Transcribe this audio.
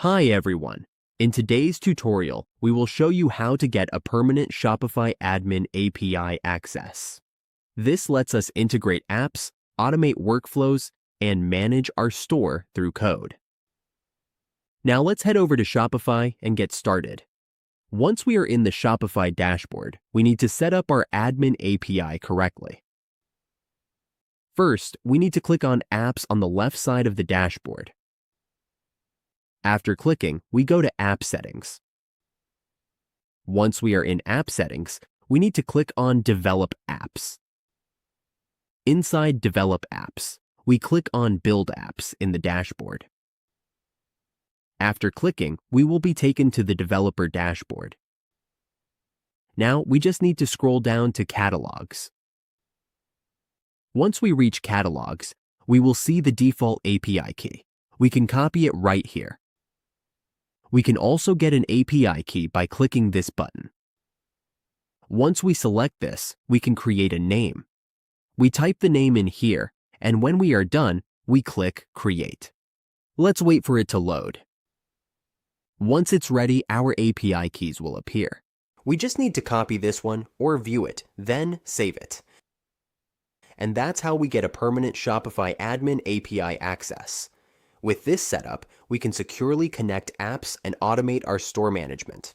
Hi everyone. In today's tutorial, we will show you how to get a permanent Shopify Admin API access. This lets us integrate apps, automate workflows, and manage our store through code. Now let's head over to Shopify and get started. Once we are in the Shopify dashboard, we need to set up our Admin API correctly. First, we need to click on Apps on the left side of the dashboard. After clicking, we go to App Settings. Once we are in App Settings, we need to click on Develop Apps. Inside Develop Apps, we click on Build Apps in the dashboard. After clicking, we will be taken to the developer dashboard. Now, we just need to scroll down to Catalogs. Once we reach Catalogs, we will see the default API key. We can copy it right here. We can also get an API key by clicking this button. Once we select this, we can create a name. We type the name in here, and when we are done, we click Create. Let's wait for it to load. Once it's ready, our API keys will appear. We just need to copy this one or view it, then save it. And that's how we get a permanent Shopify Admin API access. With this setup, we can securely connect apps and automate our store management.